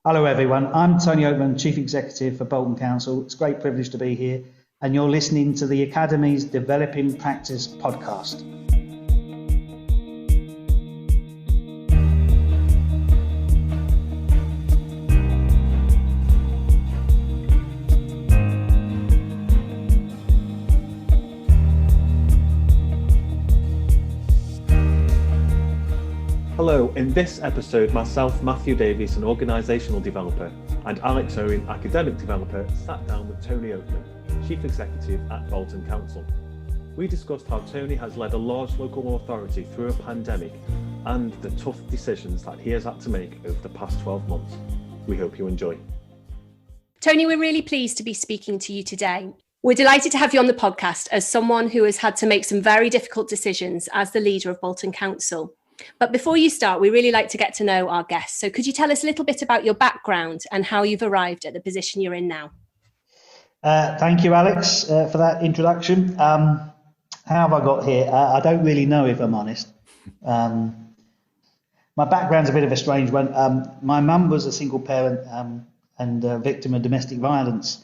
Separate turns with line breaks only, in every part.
Hello, everyone. I'm Tony Oakman, Chief Executive for Bolton Council. It's a great privilege to be here, and you're listening to the Academy's Developing Practice podcast.
Hello, in this episode, myself, Matthew Davies, an organisational developer, and Alex Owen, academic developer, sat down with Tony Oakman, Chief Executive at Bolton Council. We discussed how Tony has led a large local authority through a pandemic and the tough decisions that he has had to make over the past 12 months. We hope you enjoy.
Tony, we're really pleased to be speaking to you today. We're delighted to have you on the podcast as someone who has had to make some very difficult decisions as the leader of Bolton Council. But before you start, we really like to get to know our guests. So could you tell us a little bit about your background and how you've arrived at the position you're in now?
Thank you, Alex, for that introduction. How have I got here? I don't really know, if I'm honest. My background's a bit of a strange one. My mum was a single parent and a victim of domestic violence.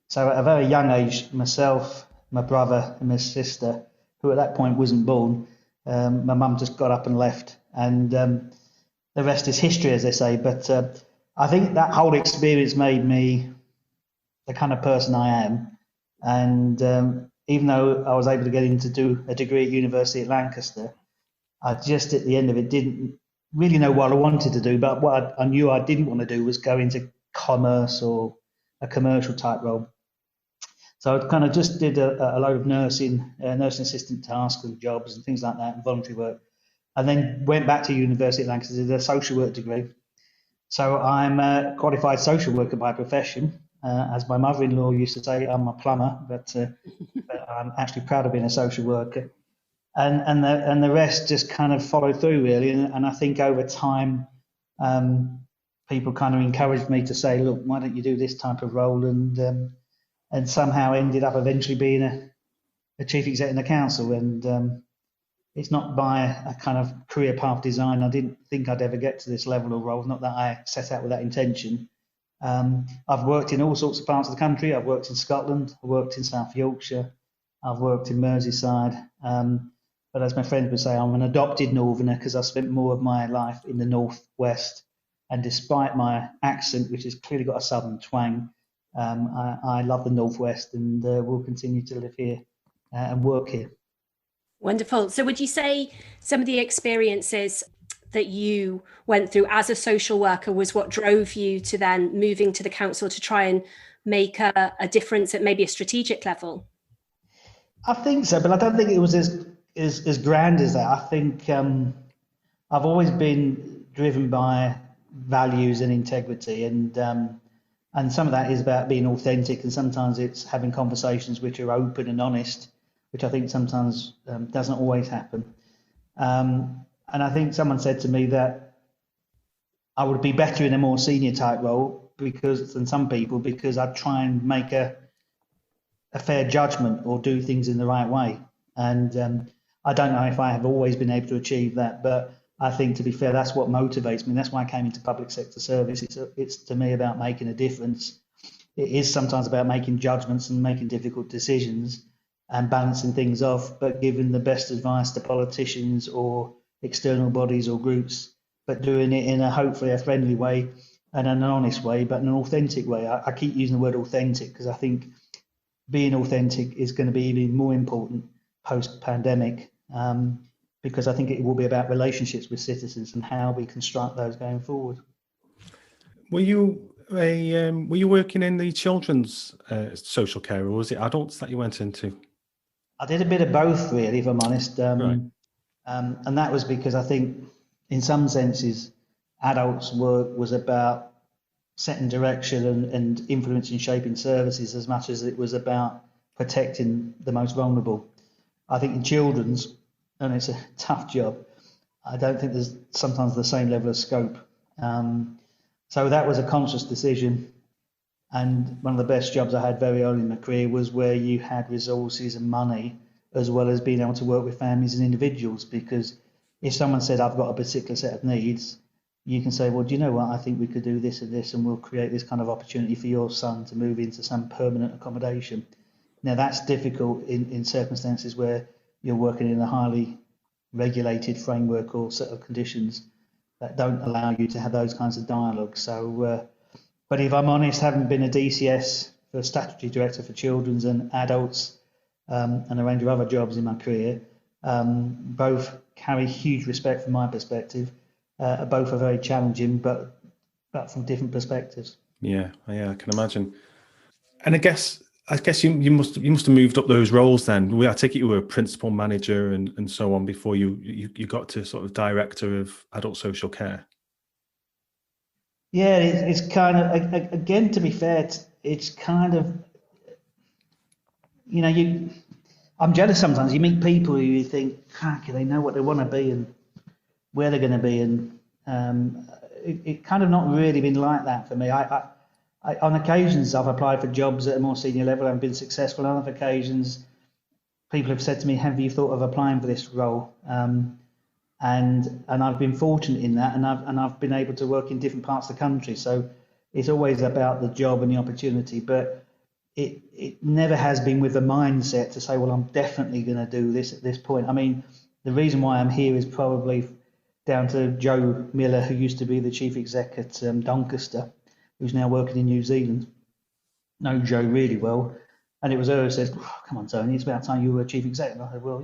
So at a very young age, myself, my brother and my sister, who at that point wasn't born, my mum just got up and left, and the rest is history, as they say. But I think that whole experience made me the kind of person I am. And even though I was able to get in to do a degree at University at Lancaster, I just at the end of it didn't really know what I wanted to do. But what I knew I didn't want to do was go into commerce or a commercial type role. So I kind of just did a load of nursing assistant tasks and jobs and things like that, and voluntary work. And then went back to University at Lancaster, did a social work degree. So I'm a qualified social worker by profession. As my mother-in-law used to say, I'm a plumber, but I'm actually proud of being a social worker. And the rest just kind of followed through, really. And I think over time, people kind of encouraged me to say, look, why don't you do this type of role? And somehow ended up eventually being a chief exec in the council. And it's not by a kind of career path design. I didn't think I'd ever get to this level of role, not that I set out with that intention. I've worked in all sorts of parts of the country. I've worked in Scotland, I've worked in South Yorkshire, I've worked in Merseyside. But as my friends would say, I'm an adopted northerner because I spent more of my life in the northwest. And despite my accent, which has clearly got a southern twang, I love the Northwest and will continue to live here and work here.
Wonderful. So would you say some of the experiences that you went through as a social worker was what drove you to then moving to the council to try and make a difference at maybe a strategic level?
I think so, but I don't think it was as grand as that. I think I've always been driven by values and integrity, and some of that is about being authentic, and sometimes it's having conversations which are open and honest, which I think sometimes doesn't always happen. And I think someone said to me that I would be better in a more senior type role than some people because I'd try and make a fair judgment or do things in the right way. And I don't know if I have always been able to achieve that, but I think, to be fair, that's what motivates me. That's why I came into public sector service. It's to me about making a difference. It is sometimes about making judgments and making difficult decisions and balancing things off, but giving the best advice to politicians or external bodies or groups, but doing it in hopefully a friendly way and an honest way, but in an authentic way. I keep using the word authentic because I think being authentic is going to be even more important post-pandemic. Because I think it will be about relationships with citizens and how we construct those going forward.
Were you working in the children's social care, or was it adults that you went into?
I did a bit of both, really, if I'm honest.
Right.
And that was because I think, in some senses, adults' work was about setting direction and influencing, shaping services as much as it was about protecting the most vulnerable. I think in children's, and it's a tough job, I don't think there's sometimes the same level of scope. So that was a conscious decision. And one of the best jobs I had very early in my career was where you had resources and money, as well as being able to work with families and individuals. Because if someone said, I've got a particular set of needs, you can say, well, do you know what? I think we could do this and this, and we'll create this kind of opportunity for your son to move into some permanent accommodation. Now, that's difficult in circumstances where you're working in a highly regulated framework or set of conditions that don't allow you to have those kinds of dialogue. So, but if I'm honest, having been a DCS for statutory director for children's and adults, and a range of other jobs in my career, both carry huge respect from my perspective. Both are very challenging, but from different perspectives.
Yeah, I can imagine. And I guess you must have moved up those roles then. I take it you were a principal manager and so on before you got to sort of director of adult social care.
Yeah, it's kind of, again, to be fair, it's kind of, I'm jealous sometimes. You meet people who you think, cracky, they know what they want to be and where they're going to be, and it kind of not really been like that for me. I on occasions I've applied for jobs at a more senior level and been successful. On other occasions, people have said to me, "Have you thought of applying for this role?" And I've been fortunate in that, and I've been able to work in different parts of the country. So it's always about the job and the opportunity, but it never has been with the mindset to say, well, I'm definitely going to do this at this point. I mean, the reason why I'm here is probably down to Joe Miller, who used to be the chief exec at Doncaster, who's now working in New Zealand. Know Joe really well. And it was her who said, oh, come on, Tony, it's about time you were chief exec. And I said, well,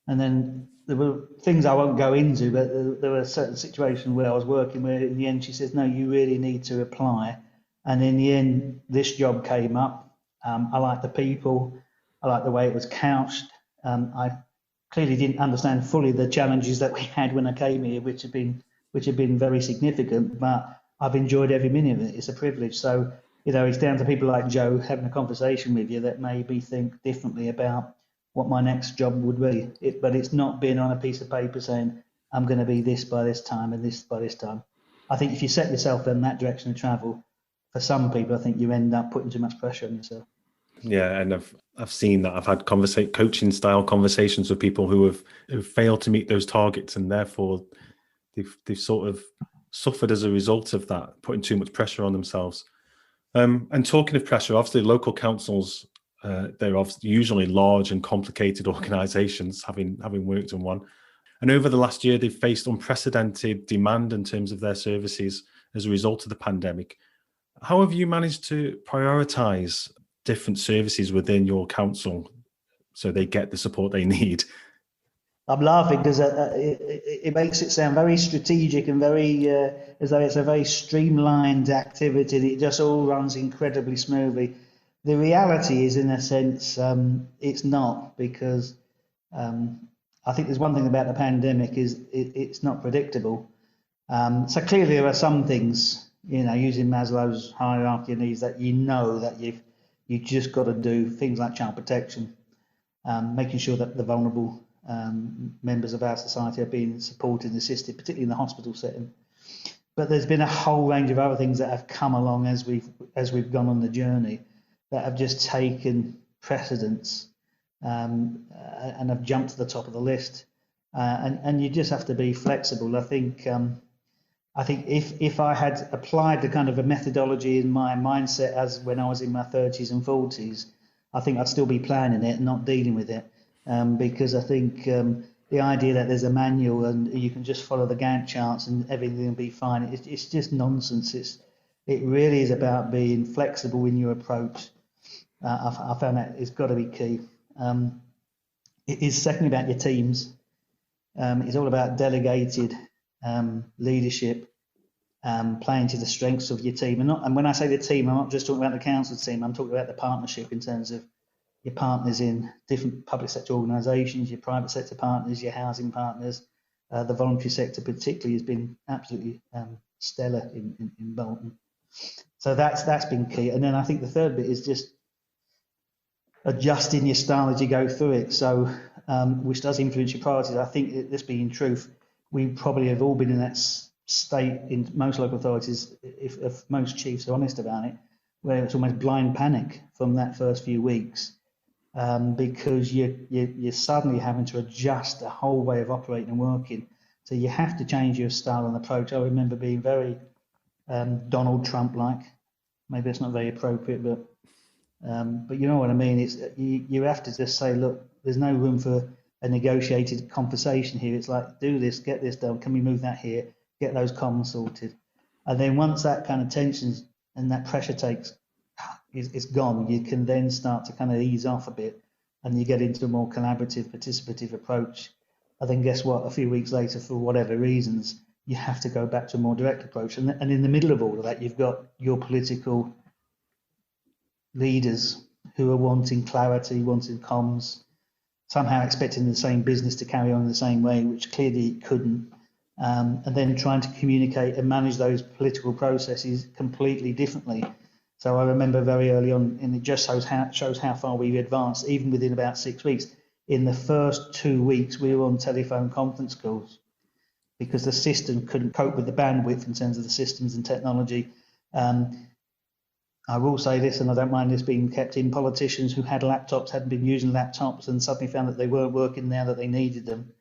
And then there were things I won't go into, but there were certain situations where I was working where in the end she says, no, you really need to apply. And in the end, this job came up. I liked the people. I liked the way it was couched. I clearly didn't understand fully the challenges that we had when I came here, which have been very significant, but I've enjoyed every minute of it. It's a privilege. So, it's down to people like Joe having a conversation with you that made me think differently about what my next job would be. But it's not been on a piece of paper saying, I'm going to be this by this time and this by this time. I think if you set yourself in that direction of travel, for some people, I think you end up putting too much pressure on yourself.
Yeah, and I've seen that. I've had coaching style conversations with people who have failed to meet those targets, and therefore they've sort of suffered as a result of that, putting too much pressure on themselves. And talking of pressure, obviously local councils, they're obviously usually large and complicated organisations, having worked in one. And over the last year, they've faced unprecedented demand in terms of their services as a result of the pandemic. How have you managed to prioritise different services within your council so they get the support they need?
I'm laughing because it makes it sound very strategic and very as though it's a very streamlined activity. It just all runs incredibly smoothly. The reality is, in a sense, it's not, because I think there's one thing about the pandemic is it's not predictable. So clearly there are some things, using Maslow's hierarchy of needs, that that you just got to do, things like child protection, making sure that the vulnerable members of our society are being supported and assisted, particularly in the hospital setting. But there's been a whole range of other things that have come along as we've gone on the journey that have just taken precedence and have jumped to the top of the list. And you just have to be flexible. I think if I had applied the kind of a methodology in my mindset as when I was in my 30s and 40s, I think I'd still be planning it and not dealing with it. Because I think the idea that there's a manual and you can just follow the Gantt charts and everything will be fine, it's just nonsense. It really is about being flexible in your approach. I found that it's got to be key. It is secondly about your teams. It's all about delegated leadership, playing to the strengths of your team. And when I say the team, I'm not just talking about the council team, I'm talking about the partnership in terms of your partners in different public sector organisations, your private sector partners, your housing partners. The voluntary sector particularly has been absolutely stellar in Bolton. So that's been key. And then I think the third bit is just adjusting your style as you go through it. So which does influence your priorities. I think this being truth, we probably have all been in that state in most local authorities, if most chiefs are honest about it, where it's almost blind panic from that first few weeks. Because you're suddenly having to adjust the whole way of operating and working So you have to change your style and approach. I remember being very Donald Trump-like. Maybe it's not very appropriate, but you know what I mean. It's you have to just say, look, there's no room for a negotiated conversation here. It's like, do this, get this done. Can we move that here? Get those comms sorted. And then once that kind of tension and that pressure is gone, you can then start to kind of ease off a bit, and you get into a more collaborative, participative approach. And then guess what? A few weeks later, for whatever reasons, you have to go back to a more direct approach. And in the middle of all of that, you've got your political leaders who are wanting clarity, wanting comms, somehow expecting the same business to carry on in the same way, which clearly it couldn't. And then trying to communicate and manage those political processes completely differently. So I remember very early on, and it just shows how far we advanced, even within about 6 weeks. In the first 2 weeks, we were on telephone conference calls because the system couldn't cope with the bandwidth in terms of the systems and technology. I will say this, and I don't mind this being kept in, politicians who had laptops, hadn't been using laptops, and suddenly found that they weren't working now that they needed them.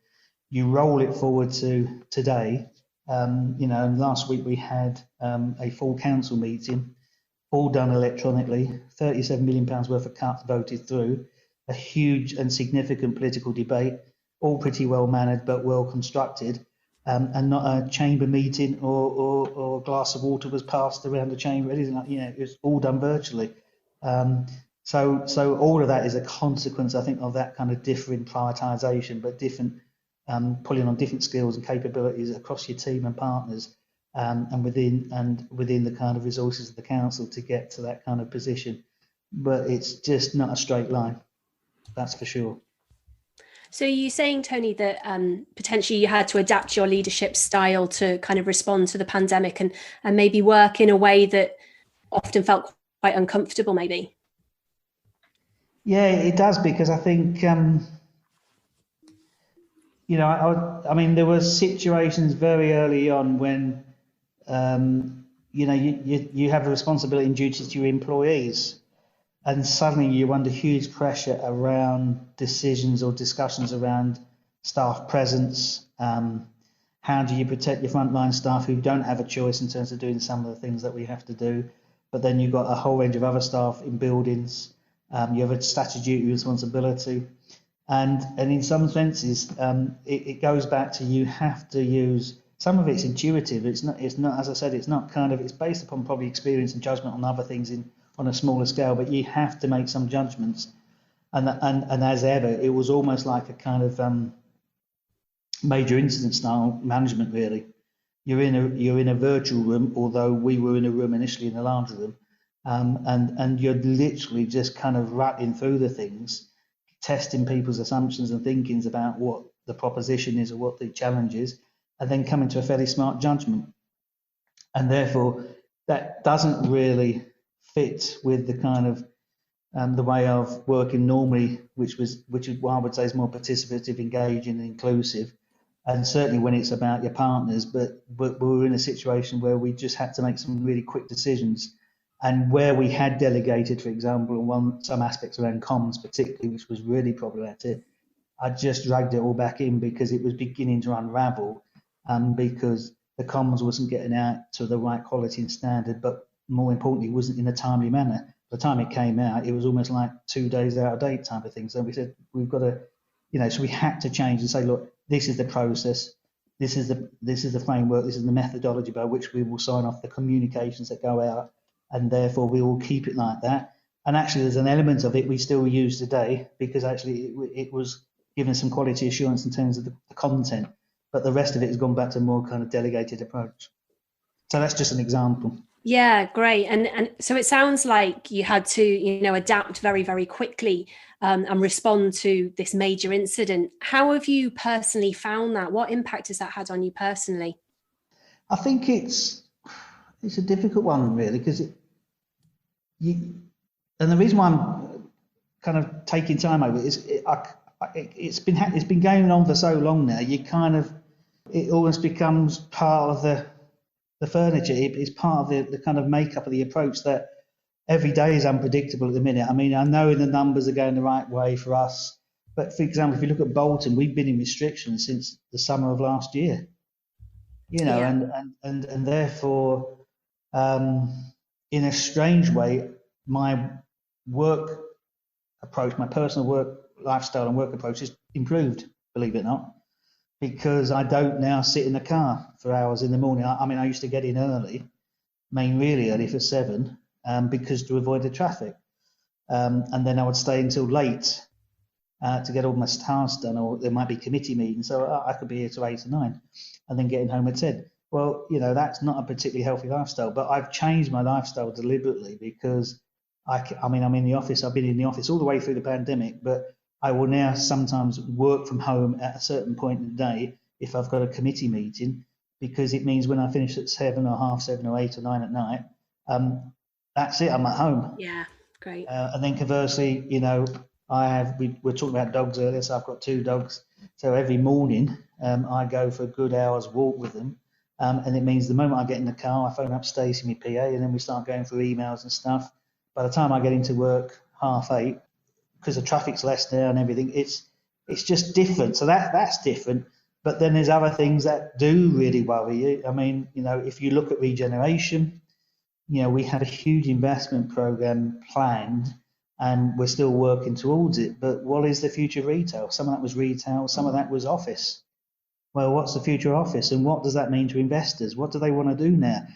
You roll it forward to today. Last week we had a full council meeting, all done electronically, £37 million worth of cuts voted through, a huge and significant political debate, all pretty well mannered but well constructed, and not a chamber meeting or a glass of water was passed around the chamber. It was all done virtually. So all of that is a consequence, I think, of that kind of different prioritisation, but different. Pulling on different skills and capabilities across your team and partners, and within the kind of resources of the council to get to that kind of position. But it's just not a straight line, that's for sure.
So you're saying, Tony, that potentially you had to adapt your leadership style to kind of respond to the pandemic and maybe work in a way that often felt quite uncomfortable, maybe?
Yeah, it does, because I think there were situations very early on when, you have a responsibility and duty to your employees, and suddenly you're under huge pressure around decisions or discussions around staff presence. How do you protect your frontline staff who don't have a choice in terms of doing some of the things that we have to do? But then you've got a whole range of other staff in buildings. You have a statutory responsibility. And in some senses, it goes back to, you have to use, some of it's intuitive. It's not, as I said, it's based upon probably experience and judgment on other things on a smaller scale, but you have to make some judgments. And as ever, it was almost like a kind of major incident style management, really. You're in a virtual room, although we were in a room initially in a larger room, and you're literally just kind of rattling through the things, testing people's assumptions and thinkings about what the proposition is or what the challenge is, and then coming to a fairly smart judgment. And therefore, that doesn't really fit with the kind of the way of working normally, which is what I would say is more participative, engaging, and inclusive. And certainly when it's about your partners, but we were in a situation where we just had to make some really quick decisions. And where we had delegated, for example, some aspects around comms particularly, which was really problematic, I just dragged it all back in because it was beginning to unravel, because the comms wasn't getting out to the right quality and standard, but more importantly, it wasn't in a timely manner. By the time it came out, it was almost like 2 days out of date type of thing. So we said, we've got to, so we had to change and say, look, this is the process, this is the framework, this is the methodology by which we will sign off the communications that go out, and therefore we will keep it like that. And actually there's an element of it we still use today, because actually it was given some quality assurance in terms of the content, but the rest of it has gone back to a more kind of delegated approach. So that's just an example.
Yeah, great. And so it sounds like you had to, adapt very, very quickly and respond to this major incident. How have you personally found that? What impact has that had on you personally?
I think it's a difficult one, really, because and the reason why I'm kind of taking time over it is it's been going on for so long now. It almost becomes part of the furniture. It's part of the kind of makeup of the approach that every day is unpredictable at the minute. I mean, I know the numbers are going the right way for us. But for example, if you look at Bolton, we've been in restrictions since the summer of last year. And therefore, in a strange way, my work approach, my personal work lifestyle and work approach has improved, believe it or not, because I don't now sit in the car for hours in the morning. I mean, I used to get in early, really early for 7, because to avoid the traffic. And then I would stay until late to get all my tasks done, or there might be committee meetings, so I could be here till 8 or 9, and then getting home at 10. Well, that's not a particularly healthy lifestyle, but I've changed my lifestyle deliberately because I'm in the office. I've been in the office all the way through the pandemic, but I will now sometimes work from home at a certain point in the day if I've got a committee meeting, because it means when I finish at 7 or half 7 or 8 or 9 at night, that's it. I'm at home.
Yeah, great.
And then conversely, we're talking about dogs earlier, so I've got 2 dogs. So every morning I go for a good hour's walk with them. And it means the moment I get in the car, I phone up Stacey, my PA, and then we start going through emails and stuff. By the time I get into work 7:30, because the traffic's less now and everything, it's just different. So that's different. But then there's other things that do really worry you. I mean, if you look at regeneration, we have a huge investment program planned, and we're still working towards it. But what is the future of retail? Some of that was retail, some of that was office. Well, what's the future of office, and what does that mean to investors? What do they want to do now?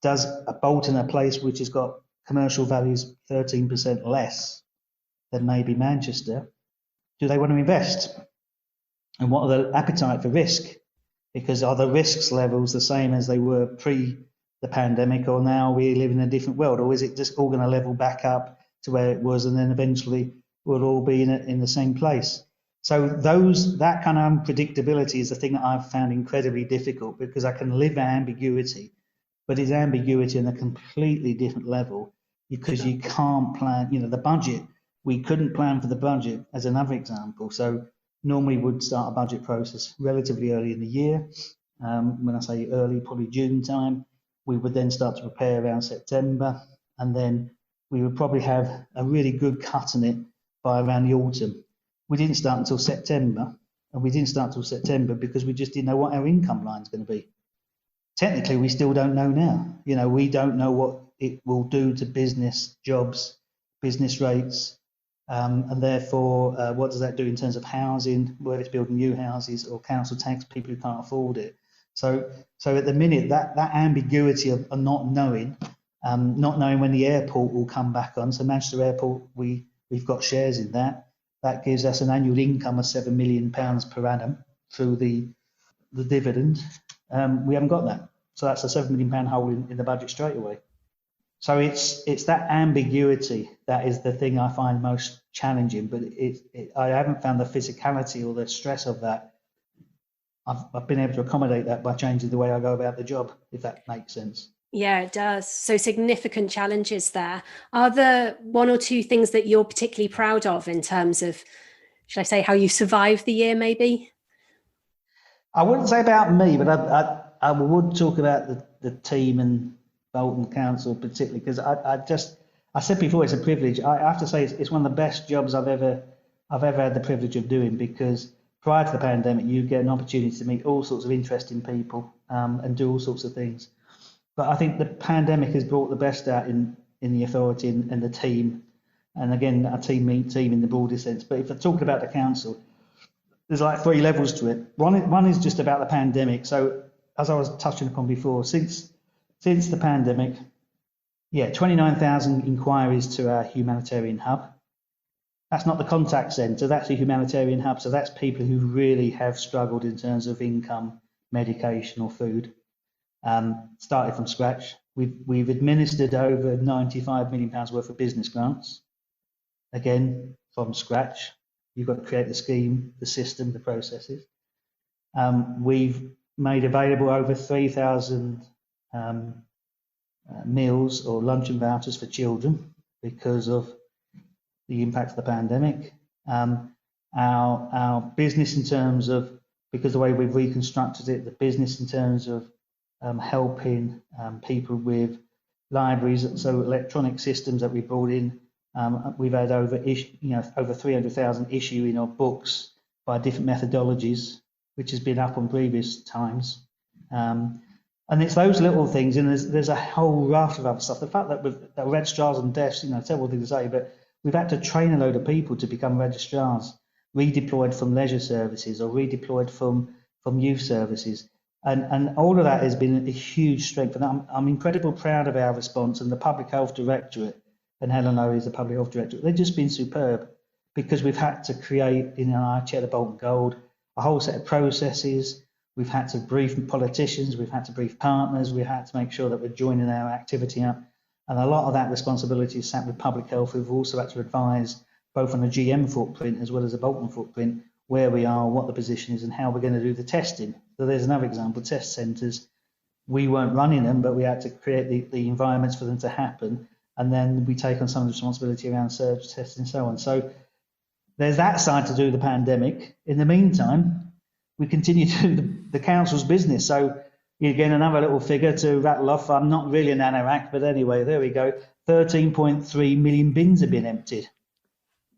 Does a Bolton, a place which has got commercial values 13% less than maybe Manchester, do they want to invest? And what are the appetite for risk? Because are the risks levels the same as they were pre the pandemic, or now we live in a different world, or is it just all going to level back up to where it was, and then eventually we'll all be in the same place? So that kind of unpredictability is the thing that I've found incredibly difficult, because I can live ambiguity, but it's ambiguity on a completely different level, because you can't plan. The budget, we couldn't plan for the budget, as another example. So normally we'd start a budget process relatively early in the year. When I say early, probably June time. We would then start to prepare around September, and then we would probably have a really good cut in it by around the autumn. We didn't start until September, and we didn't start until September because we just didn't know what our income line is going to be. Technically, we still don't know now. We don't know what it will do to business jobs, business rates, and therefore, what does that do in terms of housing, whether it's building new houses or council tax, people who can't afford it. So at the minute, that ambiguity of not knowing when the airport will come back on. So Manchester Airport, we've got shares in that. That gives us an annual income of £7 million per annum through the dividend. We haven't got that. So that's a £7 million hole in the budget straight away. So it's that ambiguity that is the thing I find most challenging. But I haven't found the physicality or the stress of that. I've been able to accommodate that by changing the way I go about the job, if that makes sense.
Yeah, it does. So significant challenges there. Are there 1 or 2 things that you're particularly proud of in terms of, should I say, how you survived the year maybe?
I wouldn't say about me, but I would talk about the team and Bolton Council particularly, because I said before, it's a privilege. I have to say it's one of the best jobs I've ever had the privilege of doing, because prior to the pandemic, you get an opportunity to meet all sorts of interesting people and do all sorts of things. But I think the pandemic has brought the best out in the authority and the team. And again, a team in the broadest sense. But if I'm talking about the council, there's like 3 levels to it. One is just about the pandemic. So as I was touching upon before, since the pandemic, 29,000 inquiries to our humanitarian hub. That's not the contact centre, that's a humanitarian hub. So that's people who really have struggled in terms of income, medication or food. Started from scratch. We've administered over £95 million worth of business grants. Again, from scratch. You've got to create the scheme, the system, the processes. We've made available over 3,000 meals or luncheon vouchers for children because of the impact of the pandemic. Our business in terms of, because the way we've reconstructed it, the business in terms of helping people with libraries, so electronic systems that we brought in We've had over 300,000 issuing of books by different methodologies, which has been up on previous times. And it's those little things, and there's a whole raft of other stuff. The fact that with registrars and deafs, terrible thing to say, but we've had to train a load of people to become registrars, redeployed from leisure services or redeployed from youth services. And all of that has been a huge strength. And I'm incredibly proud of our response, and the Public Health Directorate, and Helen Lowe is the Public Health Directorate. They've just been superb, because we've had to create, I chair the Bolton Gold, a whole set of processes. We've had to brief politicians, we've had to brief partners, we've had to make sure that we're joining our activity up. And a lot of that responsibility is sat with public health, who've also had to advise both on a GM footprint as well as a Bolton footprint, where we are, what the position is, and how we're going to do the testing. So there's another example, test centres. We weren't running them, but we had to create the environments for them to happen. And then we take on some of the responsibility around surge testing and so on. So there's that side to do the pandemic. In the meantime, we continue to do the council's business. So again, another little figure to rattle off. I'm not really an anorak, but anyway, there we go. 13.3 million bins have been emptied.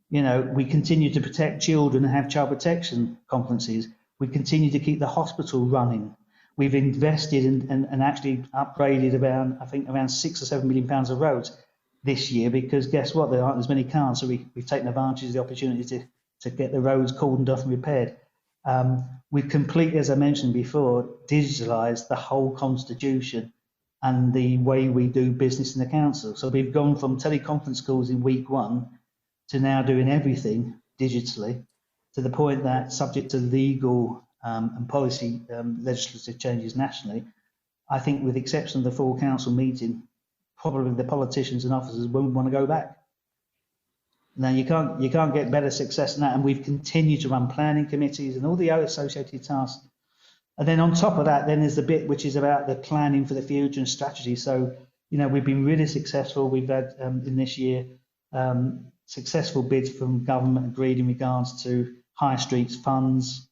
We continue to protect children and have child protection conferences. We continue to keep the hospital running. We've invested and actually upgraded around £6 or £7 million of roads this year, because guess what? There aren't as many cars, so we've taken advantage of the opportunity to get the roads cordoned off and repaired. We've completely, as I mentioned before, digitalised the whole constitution and the way we do business in the council. So we've gone from teleconference calls in week 1 to now doing everything digitally, to the point that, subject to legal and policy legislative changes nationally, I think with the exception of the full council meeting, probably the politicians and officers won't want to go back. Now you can't get better success than that, and we've continued to run planning committees and all the other associated tasks. And then on top of that, then there's the bit which is about the planning for the future and strategy. So we've been really successful. We've had in this year successful bids from government agreed in regards to high streets funds,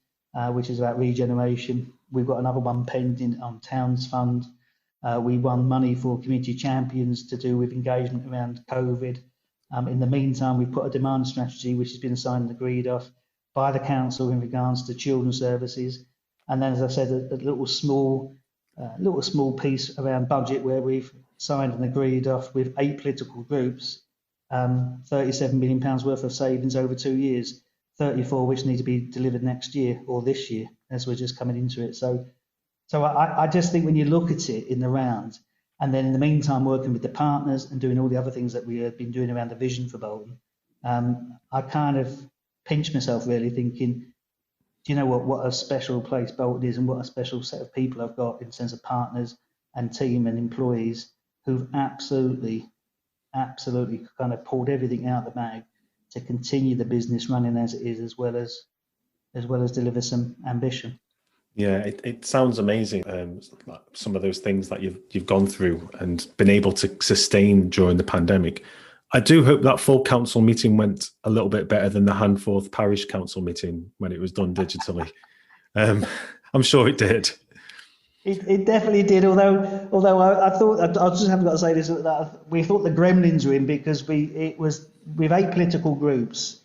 which is about regeneration. We've got another one pending on Towns Fund. We won money for community champions to do with engagement around COVID. In the meantime, we've put a demand strategy which has been signed and agreed off by the council in regards to children's services. And then, as I said, a little small piece around budget where we've signed and agreed off with 8 political groups, £37 million worth of savings over 2 years, 34 which need to be delivered next year or this year as we're just coming into it. So I just think when you look at it in the round, and then in the meantime working with the partners and doing all the other things that we have been doing around the vision for Bolton, I kind of pinch myself really thinking, do you know what a special place Bolton is, and what a special set of people I've got in terms of partners and team and employees who've absolutely kind of pulled everything out of the bag to continue the business running as it is, as well as deliver some ambition.
Yeah, it sounds amazing. Some of those things that you've gone through and been able to sustain during the pandemic. I do hope that full council meeting went a little bit better than the Handforth Parish Council meeting when it was done digitally. I'm sure it did.
It definitely did. Although I thought, I just haven't got to say this, that we thought the gremlins were in, because it was with 8 political groups.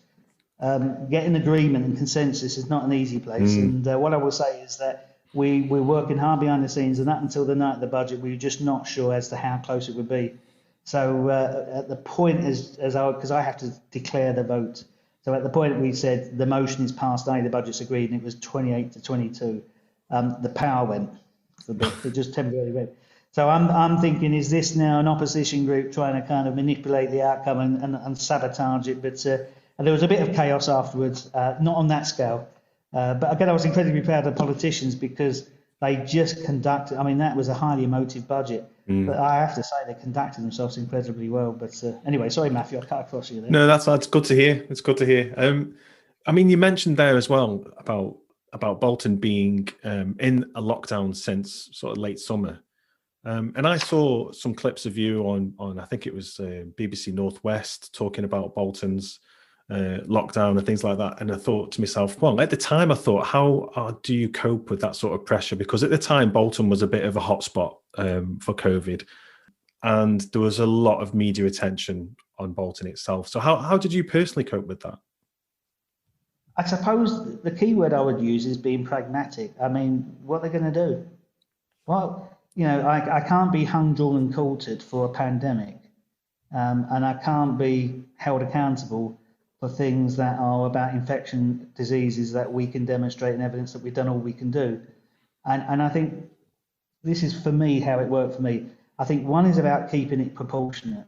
Getting agreement and consensus is not an easy place. And what I will say is that we're working hard behind the scenes, and that until the night of the budget, we were just not sure as to how close it would be. So at the point, because I have to declare the vote. So at the point we said the motion is passed, the budget's agreed, and it was 28 to 22. The power went for a bit. It just temporarily went. So I'm thinking, is this now an opposition group trying to kind of manipulate the outcome and sabotage it? But and there was a bit of chaos afterwards, not on that scale. But again, I was incredibly proud of the politicians, because they just conducted, that was a highly emotive budget. But I have to say they conducted themselves incredibly well. But anyway, sorry, Matthew, I cut across you there.
No, that's good to hear. It's good to hear. You mentioned there as well about Bolton being in a lockdown since sort of late summer. And I saw some clips of you on I think it was BBC Northwest talking about Bolton's lockdown and things like that. And I thought to myself, well, at the time I thought, how do you cope with that sort of pressure? Because at the time, Bolton was a bit of a hotspot for COVID. And there was a lot of media attention on Bolton itself. So how did you personally cope with that?
I suppose the key word I would use is being pragmatic. I mean, what are they going to do? Well, I can't be hung, drawn and quartered for a pandemic, and I can't be held accountable for things that are about infection diseases that we can demonstrate in evidence that we've done all we can do. And I think this is, for me, how it worked for me. I think one is about keeping it proportionate,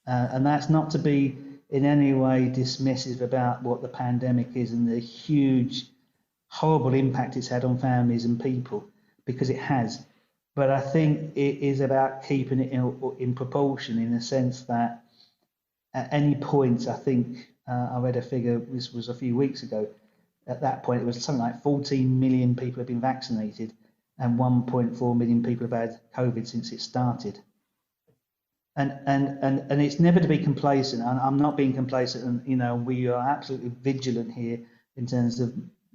and that's not to be in any way dismissive about what the pandemic is and the huge, horrible impact it's had on families and people, because it has. But I think it is about keeping it in proportion, in the sense that at any point, I think I read a figure, this was a few weeks ago, at that point it was something like 14 million people have been vaccinated and 1.4 million people have had COVID since it started. And it's never to be complacent. I'm not being complacent, and we are absolutely vigilant here in terms of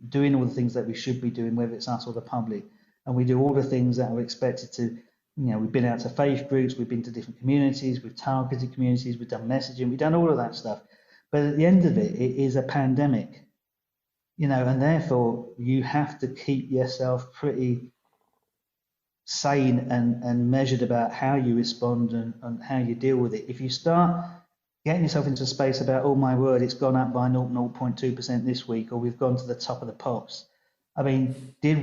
doing all the things that we should be doing, whether it's us or the public. And we do all the things that are expected to, we've been out to faith groups, we've been to different communities, we've targeted communities, we've done messaging, we've done all of that stuff. But at the end of it, it is a pandemic, and therefore you have to keep yourself pretty sane and measured about how you respond and how you deal with it. If you start getting yourself into a space about, oh my word, it's gone up by 0.2% this week, or we've gone to the top of the pops. I mean, did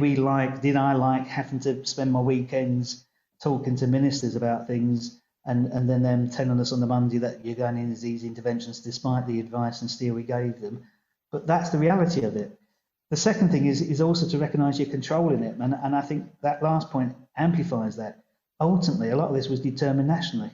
I like having to spend my weekends talking to ministers about things and then them telling us on the Monday that you're going in as these interventions despite the advice and steer we gave them? But that's the reality of it. The second thing is also to recognise you're controlling it. And I think that last point amplifies that. Ultimately, a lot of this was determined nationally.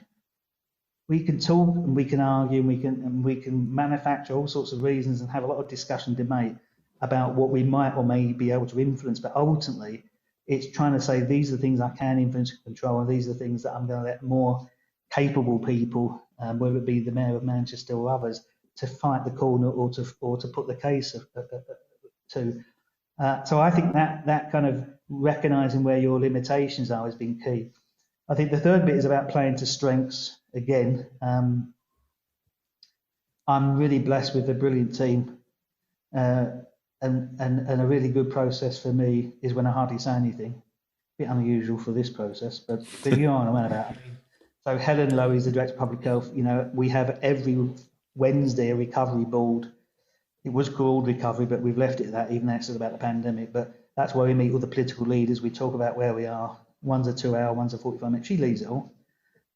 We can talk and we can argue and we can manufacture all sorts of reasons and have a lot of discussion, debate about what we might or may be able to influence. But ultimately, it's trying to say these are the things I can influence and control, and these are the things that I'm going to let more capable people, whether it be the Mayor of Manchester or others, to fight the corner or to put the case to. So I think that kind of recognising where your limitations are has been key. I think the third bit is about playing to strengths again. I'm really blessed with a brilliant team, and a really good process for me is when I hardly say anything. A bit unusual for this process, but you know what I'm on about. So Helen Lowe is the Director of Public Health. We have every Wednesday a recovery board. It was called recovery, but we've left it at that, even though it's about the pandemic. But that's where we meet all the political leaders. We talk about where we are. One's a 2-hour, one's a 45-minute. She leads it all.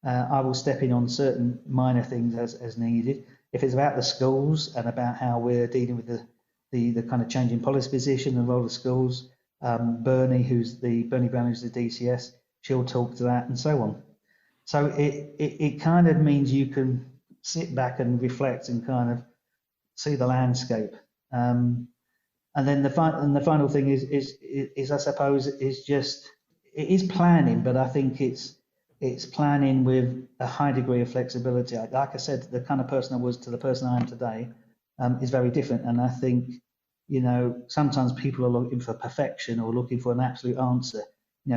I will step in on certain minor things as needed. If it's about the schools and about how we're dealing with the kind of changing policy position and role of schools, Bernie Brown, who's the DCS, she'll talk to that, and so on. So it kind of means you can sit back and reflect and kind of see the landscape. And then the final thing is I suppose it is planning, but I think it's planning with a high degree of flexibility. Like I said, the kind of person I was to the person I am today is very different. And I think, sometimes people are looking for perfection or looking for an absolute answer.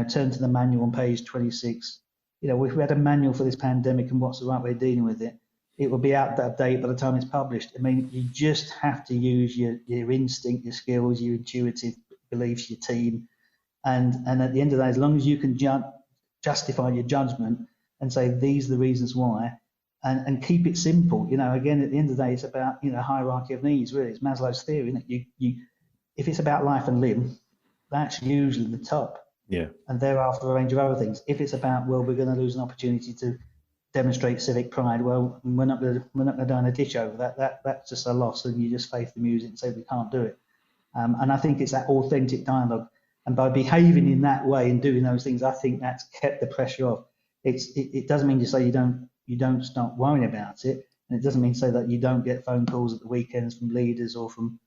Turn to the manual on page 26. If we had a manual for this pandemic and what's the right way of dealing with it, it will be out of date by the time it's published. I mean, you just have to use your instinct, your skills, your intuitive beliefs, your team. And at the end of the day, as long as you can justify your judgment and say, these are the reasons why, and keep it simple. Again, at the end of the day, it's about, hierarchy of needs, really. It's Maslow's theory, isn't it? If it's about life and limb, that's usually the top.
Yeah. And
thereafter, a range of other things. If it's about, well, we're going to lose an opportunity to demonstrate civic pride, well, we're not going to die in a ditch over that. That's just a loss, and you just face the music and say we can't do it. And I think it's that authentic dialogue. And by behaving in that way and doing those things, I think that's kept the pressure off. It doesn't mean to say you don't start worrying about it, and it doesn't mean to say that you don't get phone calls at the weekends from leaders or from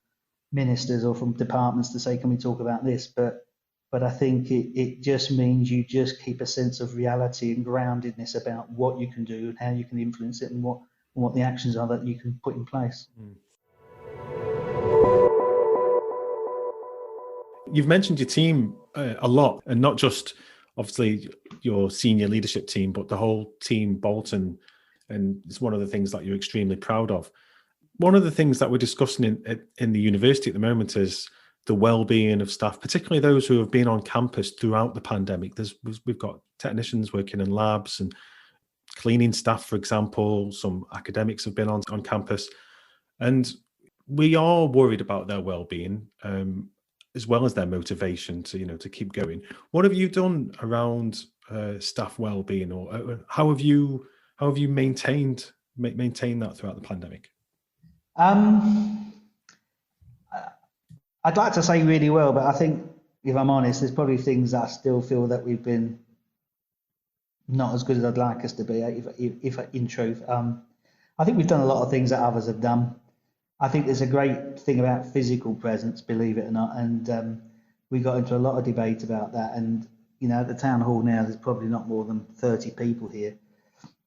ministers or from departments to say, can we talk about this? But I think it just means you just keep a sense of reality and groundedness about what you can do and how you can influence it and what the actions are that you can put in place.
You've mentioned your team a lot, and not just obviously your senior leadership team, but the whole team Bolton. and it's one of the things that you're extremely proud of. One of the things that we're discussing in the university at the moment is the well-being of staff, particularly those who have been on campus throughout the pandemic. We've got technicians working in labs and cleaning staff, for example. Some academics have been on campus, and we are worried about their well-being, as well as their motivation to keep going. What have you done around staff well-being, or how have you maintained that throughout the pandemic?
I'd like to say really well, but I think, if I'm honest, there's probably things that I still feel that we've been not as good as I'd like us to be, if in truth. I think we've done a lot of things that others have done. I think there's a great thing about physical presence, believe it or not, and we got into a lot of debate about that. And at the town hall now, there's probably not more than 30 people here,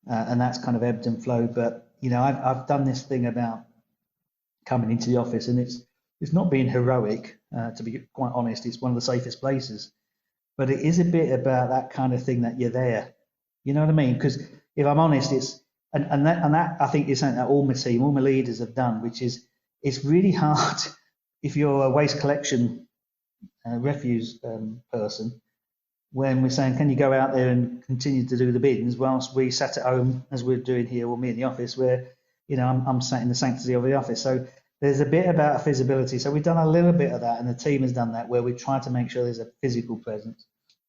and that's kind of ebbed and flowed. But I've done this thing about coming into the office, and it's not being heroic, to be quite honest. It's one of the safest places, but it is a bit about that kind of thing, that you're there. You know what I mean? Because if I'm honest, it's and that I think is something that all my team, all my leaders have done, which is, it's really hard if you're a waste collection refuse person, when we're saying, can you go out there and continue to do the bins whilst we sat at home, as we're doing here, or me in the office, where I'm sat in the sanctity of the office. So there's a bit about feasibility. So we've done a little bit of that, and the team has done that, where we try to make sure there's a physical presence.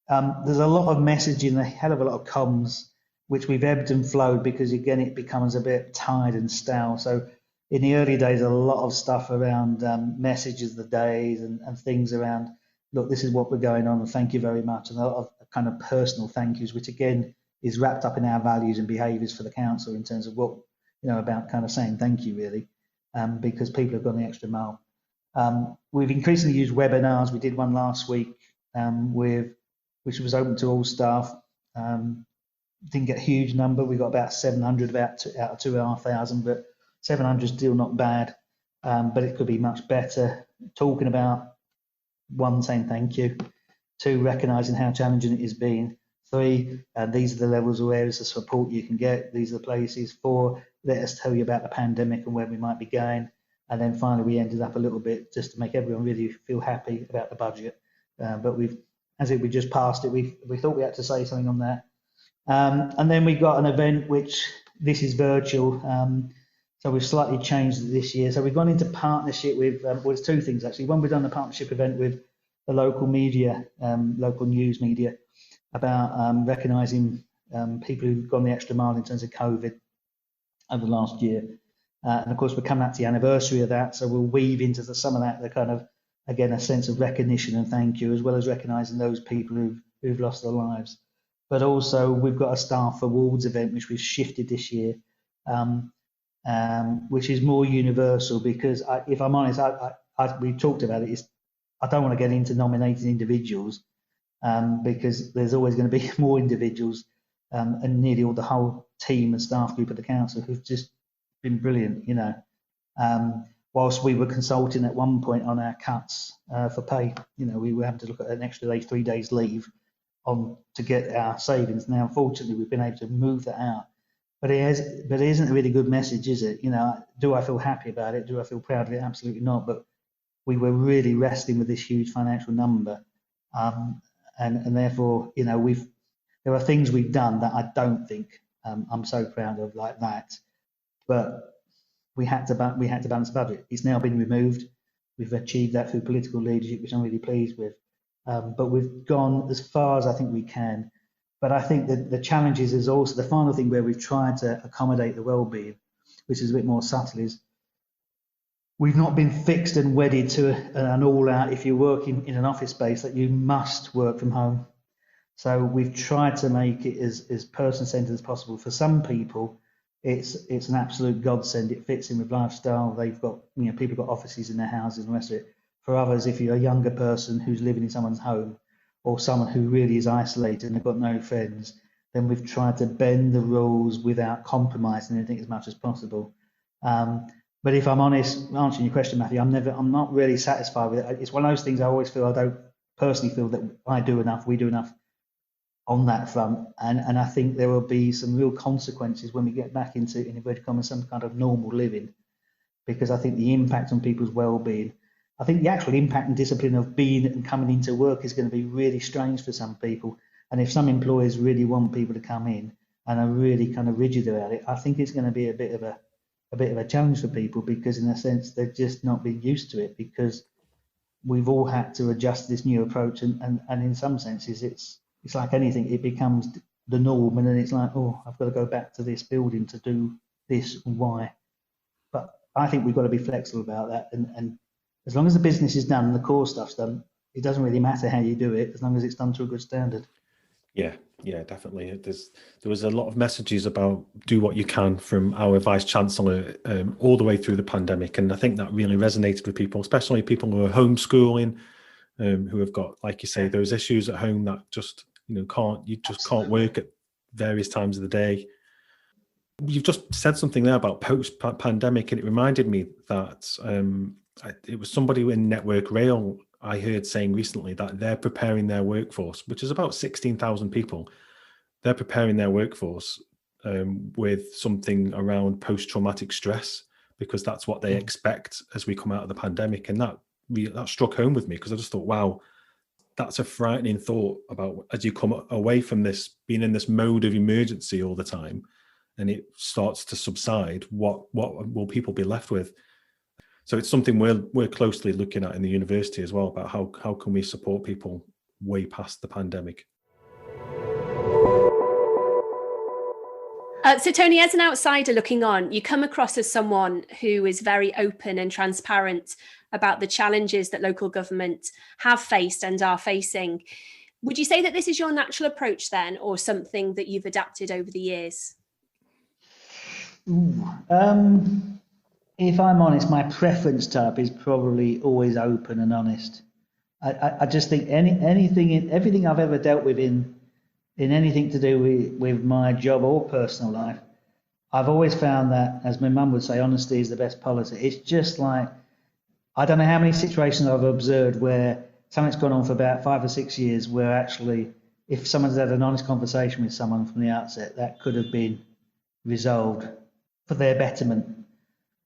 There's a lot of messaging, a hell of a lot of comms, which we've ebbed and flowed, because again, it becomes a bit tired and stale. So in the early days, a lot of stuff around messages of the days and things around, look, this is what we're going on, and thank you very much, and a lot of kind of personal thank yous, which again is wrapped up in our values and behaviours for the council, in terms of what, about kind of saying thank you, really, because people have gone the extra mile. We've increasingly used webinars. We did one last week which was open to all staff. Didn't get a huge number. We got about 700 out of 2,500, but 700 is still not bad. But it could be much better. Talking about, 1, saying thank you. 2, recognising how challenging it has been. 3, these are the levels of areas of support you can get. These are the places. 4, let us tell you about the pandemic and where we might be going. And then finally, we ended up a little bit, just to make everyone really feel happy about the budget. But we just passed it, we thought we had to say something on that. And then we got an event, which this is virtual. So we've slightly changed it this year. So we've gone into partnership with, there's 2 things actually. One, we've done a partnership event with the local media, local news media, about recognising people who've gone the extra mile in terms of COVID over the last year. And of course, we're coming up to the anniversary of that. So we'll weave into some of that, the kind of, again, a sense of recognition and thank you, as well as recognising those people who've lost their lives. But also, we've got a Staff Awards event, which we've shifted this year, which is more universal, because if I'm honest, we talked about it, I don't want to get into nominating individuals, because there's always going to be more individuals, and nearly all the whole team and staff group at the council who've just been brilliant, whilst we were consulting at one point on our cuts for pay. We were having to look at an extra day, 3 days leave to get our savings. Now, unfortunately, we've been able to move that out, but it isn't a really good message, is it? Do I feel happy about it? Do I feel proud of it? Absolutely not. But we were really wrestling with this huge financial number, and therefore, there are things we've done that I don't think I'm so proud of, like that. But we had to balance the budget. It's now been removed. We've achieved that through political leadership, which I'm really pleased with. But we've gone as far as I think we can. But I think that the challenges is also the final thing, where we've tried to accommodate the well-being, which is a bit more subtle, is we've not been fixed and wedded to an all-out, if you're working in an office space, that you must work from home. So we've tried to make it as person-centred as possible. For some people, it's an absolute godsend. It fits in with lifestyle. They've got, people have got offices in their houses and the rest of it. For others, if you're a younger person who's living in someone's home, or someone who really is isolated and they've got no friends, then we've tried to bend the rules without compromising anything as much as possible. But if I'm honest, answering your question, Matthew, I'm not really satisfied with it. It's one of those things I always feel, I don't personally feel that I do enough, we do enough on that front, and I think there will be some real consequences when we get back into, in inverted commas, some kind of normal living, because I think the impact on people's well-being, I think the actual impact and discipline of being and coming into work is going to be really strange for some people. And if some employers really want people to come in and are really kind of rigid about it, I think it's going to be a bit of a challenge for people, because in a sense they've just not been used to it, because we've all had to adjust this new approach, and in some senses it's like anything, it becomes the norm, and then it's like, oh, I've got to go back to this building to do this. Why? But I think we've got to be flexible about that, and as long as the business is done, the core stuff's done, it doesn't really matter how you do it, as long as it's done to a good standard.
Yeah, definitely. There was a lot of messages about do what you can from our Vice Chancellor all the way through the pandemic, and I think that really resonated with people, especially people who are homeschooling, who have got, like you say, those issues at home that just can't work at various times of the day. You've just said something there about post-pandemic, and it reminded me that it was somebody in Network Rail I heard saying recently that they're preparing their workforce, which is about 16,000 people. They're preparing their workforce with something around post-traumatic stress, because that's what they expect as we come out of the pandemic. And that struck home with me, because I just thought, wow, that's a frightening thought about, as you come away from this, being in this mode of emergency all the time, and it starts to subside, what will people be left with? So it's something we're closely looking at in the university as well, about how can we support people way past the pandemic.
So Tony, as an outsider looking on, you come across as someone who is very open and transparent about the challenges that local government have faced and are facing. Would you say that this is your natural approach then, or something that you've adapted over the years?
If I'm honest, my preference type is probably always open and honest. I just think everything I've ever dealt with in anything to do with my job or personal life, I've always found that, as my mum would say, honesty is the best policy. It's just like, I don't know how many situations I've observed where something's gone on for about 5 or 6 years, where actually, if someone's had an honest conversation with someone from the outset, that could have been resolved for their betterment.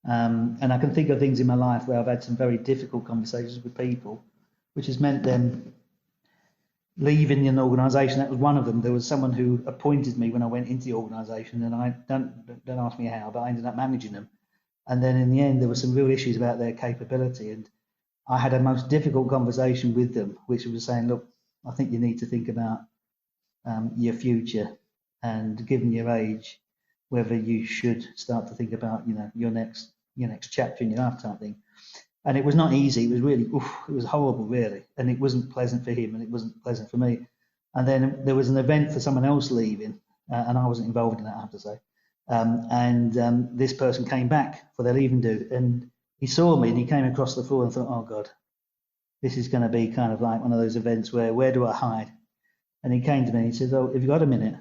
And I can think of things in my life where I've had some very difficult conversations with people, which has meant them leaving an organisation. That was one of them. There was someone who appointed me when I went into the organisation, and I don't ask me how, but I ended up managing them. And then in the end, there were some real issues about their capability, and I had a most difficult conversation with them, which was saying, look, I think you need to think about your future, and given your age, whether you should start to think about, your next chapter in your life type thing. And it was not easy. It was really, it was horrible, really. And it wasn't pleasant for him, and it wasn't pleasant for me. And then there was an event for someone else leaving, and I wasn't involved in that, I have to say. This person came back for their leaving do, and he saw me and he came across the floor and thought, oh God, this is going to be kind of like one of those events where do I hide? And he came to me and he said, oh, have you got a minute?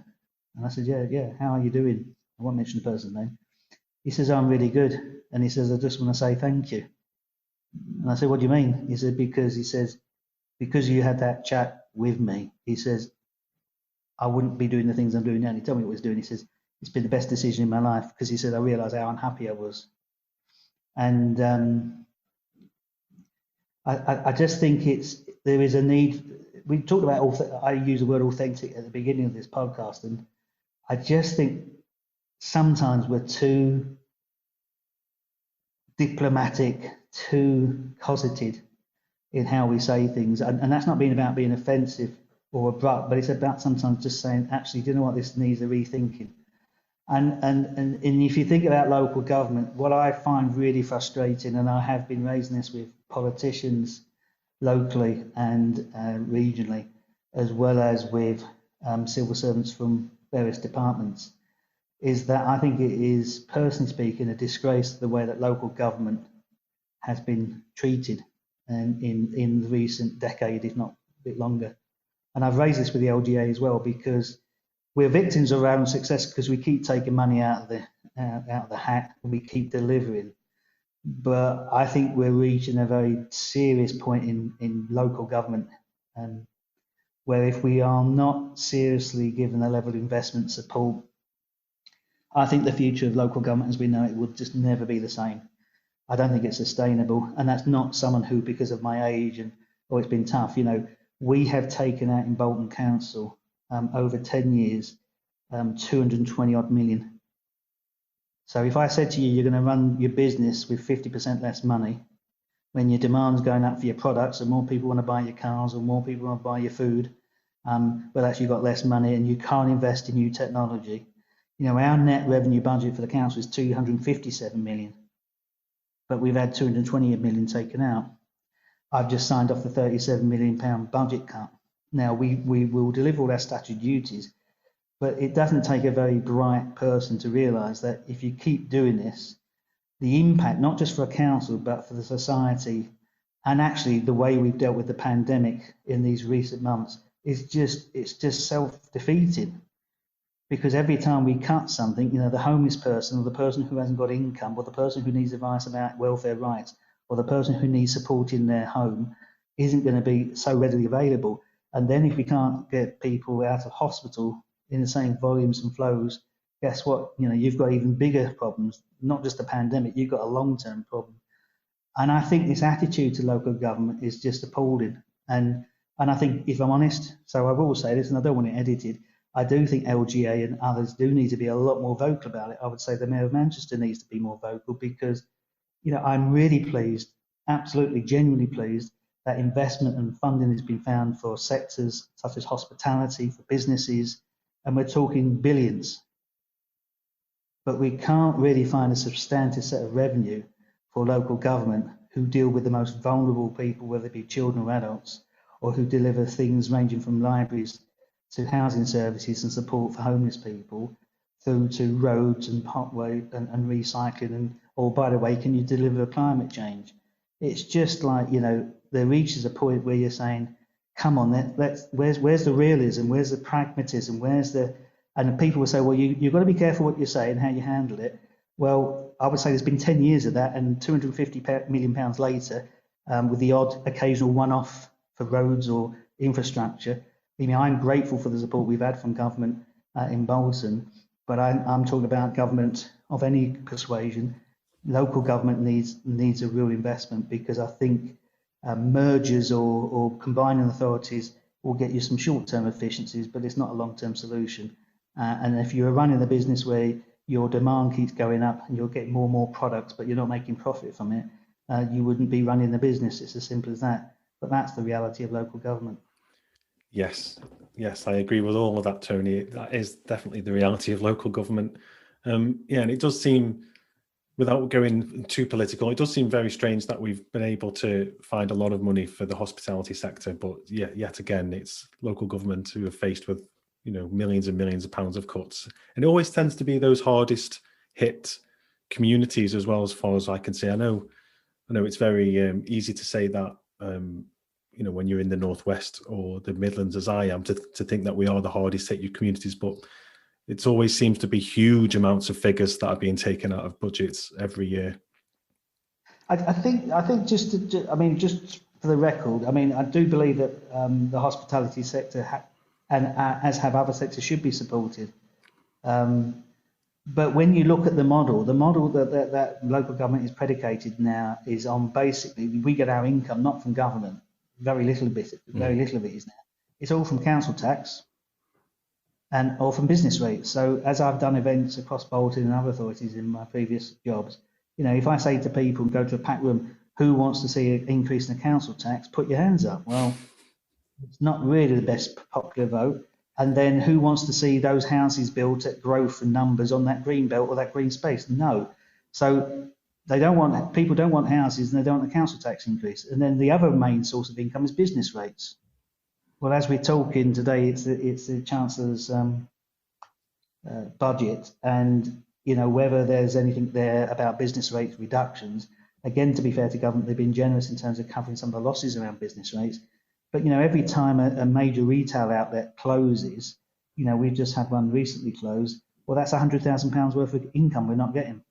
And I said, yeah, how are you doing? I won't mention the person's name. He says, I'm really good. And he says, I just want to say thank you. And I said, what do you mean? He said, because you had that chat with me. He says, I wouldn't be doing the things I'm doing now. And he told me what he was doing. He says, it's been the best decision in my life, because he said, I realised how unhappy I was. And I just think there is a need. We talked about, I use the word authentic at the beginning of this podcast, and I just think sometimes we're too diplomatic, too cosseted in how we say things, and that's not about being offensive or abrupt, but it's about sometimes just saying, actually, do you know what, this needs a rethinking. And if you think about local government, what I find really frustrating, and I have been raising this with politicians locally and regionally, as well as with civil servants from various departments, is that I think it is, personally speaking, a disgrace to the way that local government has been treated in the recent decade, if not a bit longer. And I've raised this with the LGA as well, because we're victims of our own success, because we keep taking money out of the hat and we keep delivering. But I think we're reaching a very serious point in local government, where if we are not seriously given the level of investment support, I think the future of local government as we know it would just never be the same. I don't think it's sustainable. And that's not someone who, because of my age and, it's been tough, we have taken out in Bolton Council over 10 years, 220 odd million. So if I said to you, you're going to run your business with 50% less money, when your demand's going up for your products and more people want to buy your cars or more people want to buy your food, but actually you've got less money and you can't invest in new technology. Our net revenue budget for the council is 257 million, but we've had 220 million taken out. I've just signed off the £37 million budget cut. Now, we will deliver all our statutory duties, but it doesn't take a very bright person to realise that if you keep doing this, the impact, not just for a council, but for the society, and actually the way we've dealt with the pandemic in these recent months, it's just self-defeating. Because every time we cut something, the homeless person or the person who hasn't got income or the person who needs advice about welfare rights or the person who needs support in their home isn't going to be so readily available. And then if we can't get people out of hospital in the same volumes and flows, guess what? You've got even bigger problems, not just a pandemic, you've got a long-term problem. And I think this attitude to local government is just appalling. And I think, if I'm honest, so I will say this and I don't want it edited, I do think LGA and others do need to be a lot more vocal about it. I would say the Mayor of Manchester needs to be more vocal because, I'm really pleased, absolutely genuinely pleased that investment and funding has been found for sectors such as hospitality, for businesses, and we're talking billions. But we can't really find a substantive set of revenue for local government who deal with the most vulnerable people, whether it be children or adults, or who deliver things ranging from libraries to housing services and support for homeless people, through to roads and potway and recycling. And, by the way, can you deliver climate change? It's just like, there reaches a point where you're saying, come on, where's the realism? Where's the pragmatism? And people will say, well, you've got to be careful what you say and how you handle it. Well, I would say there's been 10 years of that, and £250 million later, with the odd occasional one-off for roads or infrastructure. I'm grateful for the support we've had from government in Bolton, but I'm talking about government of any persuasion. Local government needs a real investment, because I think mergers or combining authorities will get you some short-term efficiencies, but it's not a long-term solution. And if you're running a business where your demand keeps going up and you're getting more and more products, but you're not making profit from it, you wouldn't be running the business. It's as simple as that. But that's the reality of local government.
Yes, I agree with all of that, Tony. That is definitely the reality of local government. And it does seem, without going too political, it does seem very strange that we've been able to find a lot of money for the hospitality sector, but yet again, it's local government who are faced with millions and millions of pounds of cuts, and it always tends to be those hardest hit communities as well, as far as I can see. I know it's very easy to say that. When you're in the Northwest or the Midlands, as I am, to think that we are the hardest hit communities, but it always seems to be huge amounts of figures that are being taken out of budgets every year.
I think just for the record, I do believe that the hospitality sector as have other sectors should be supported. But when you look at the model that local government is predicated now is on basically we get our income not from government. Very little of it is now. It's all from council tax or from business rates. So as I've done events across Bolton and other authorities in my previous jobs, if I say to people and go to a packed room, who wants to see an increase in the council tax, put your hands up. Well, it's not really the best popular vote. And then who wants to see those houses built at growth and numbers on that green belt or that green space? No. So people don't want houses and they don't want a council tax increase. And then the other main source of income is business rates. Well, as we're talking today, it's the Chancellor's budget, and whether there's anything there about business rate reductions. Again, to be fair to government, they've been generous in terms of covering some of the losses around business rates. But every time a major retail outlet closes, we've just had one recently close. Well, that's £100,000 worth of income we're not getting.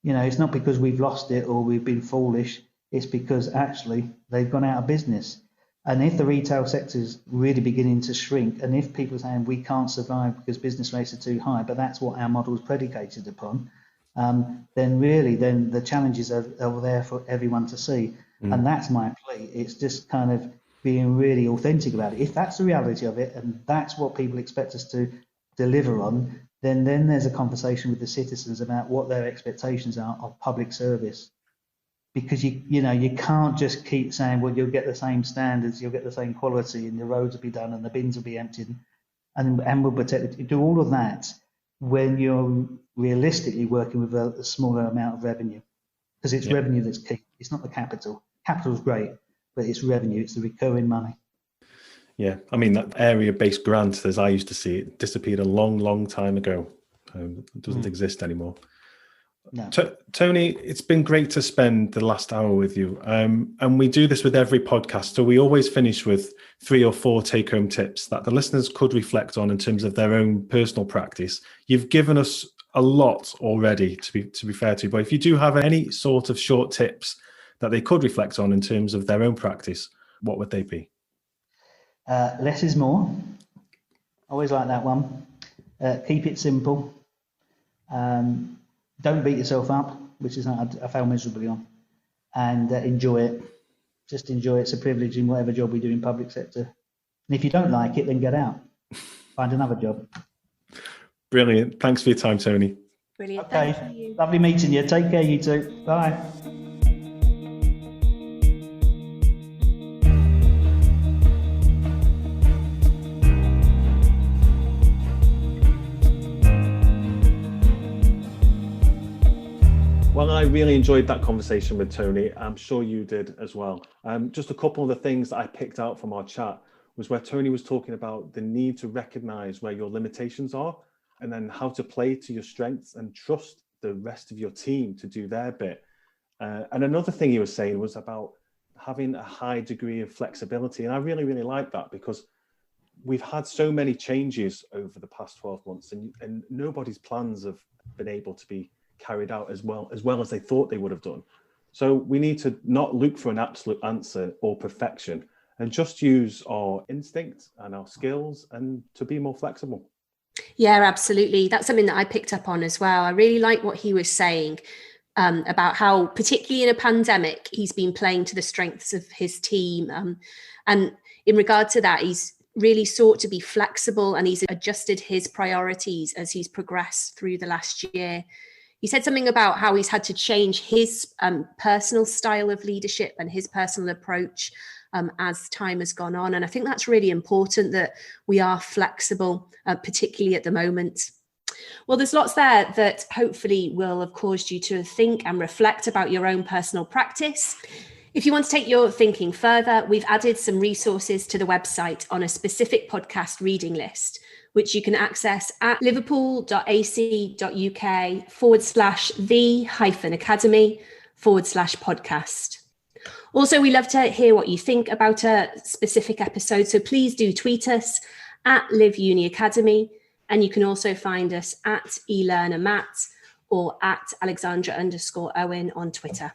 It's not because we've lost it or we've been foolish. It's because actually they've gone out of business. And if the retail sector is really beginning to shrink, and if people are saying we can't survive because business rates are too high, but that's what our model is predicated upon, then the challenges are there for everyone to see. And that's my plea. It's just kind of being really authentic about it. If that's the reality of it, and that's what people expect us to deliver on, then there's a conversation with the citizens about what their expectations are of public service. Because you can't just keep saying, well, you'll get the same standards, you'll get the same quality, and the roads will be done, and the bins will be emptied, and we'll protect it. You do all of that when you're realistically working with a smaller amount of revenue, because it's revenue that's key. It's not the capital. Capital's great, but it's revenue. It's the recurring money.
Yeah, I mean, that area-based grant, as I used to see it, disappeared a long, long time ago. It doesn't exist anymore.
No.
Tony, it's been great to spend the last hour with you. And we do this with every podcast. So we always finish with 3 or 4 take-home tips that the listeners could reflect on in terms of their own personal practice. You've given us a lot already, to be fair to you. But if you do have any sort of short tips that they could reflect on in terms of their own practice, what would they be?
Less is more. Always like that one. Keep it simple. Don't beat yourself up, which is something I fail miserably on, and enjoy it. Just enjoy it. It's a privilege in whatever job we do in public sector. And if you don't like it, then get out. Find another job.
Brilliant. Thanks for your time, Tony.
Brilliant.
Okay.
Thank you.
Lovely meeting you. Take care, you two. Bye.
Well, I really enjoyed that conversation with Tony. I'm sure you did as well. Just a couple of the things that I picked out from our chat was where Tony was talking about the need to recognize where your limitations are and then how to play to your strengths and trust the rest of your team to do their bit. And another thing he was saying was about having a high degree of flexibility. And I really, really like that because we've had so many changes over the past 12 months and nobody's plans have been able to be carried out as well as they thought they would have done. So we need to not look for an absolute answer or perfection and just use our instinct and our skills and to be more flexible.
Yeah, absolutely. That's something that I picked up on as well. I really like what he was saying about how, particularly in a pandemic, he's been playing to the strengths of his team. And in regard to that, he's really sought to be flexible and he's adjusted his priorities as he's progressed through the last year. He said something about how he's had to change his personal style of leadership and his personal approach as time has gone on. And I think that's really important that we are flexible, particularly at the moment. Well, there's lots there that hopefully will have caused you to think and reflect about your own personal practice. If you want to take your thinking further, we've added some resources to the website on a specific podcast reading list, which you can access at liverpool.ac.uk/the-academy/podcast. Also, we love to hear what you think about a specific episode, so please do tweet us at Live Uni Academy, and you can also find us at eLearnerMatt or at Alexandra_Owen on Twitter.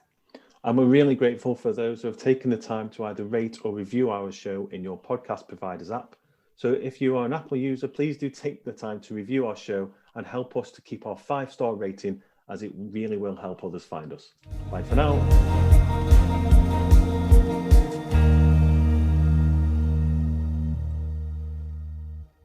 And we're really grateful for those who have taken the time to either rate or review our show in your podcast provider's app. So if you are an Apple user, please do take the time to review our show and help us to keep our 5-star rating, as it really will help others find us. Bye for now.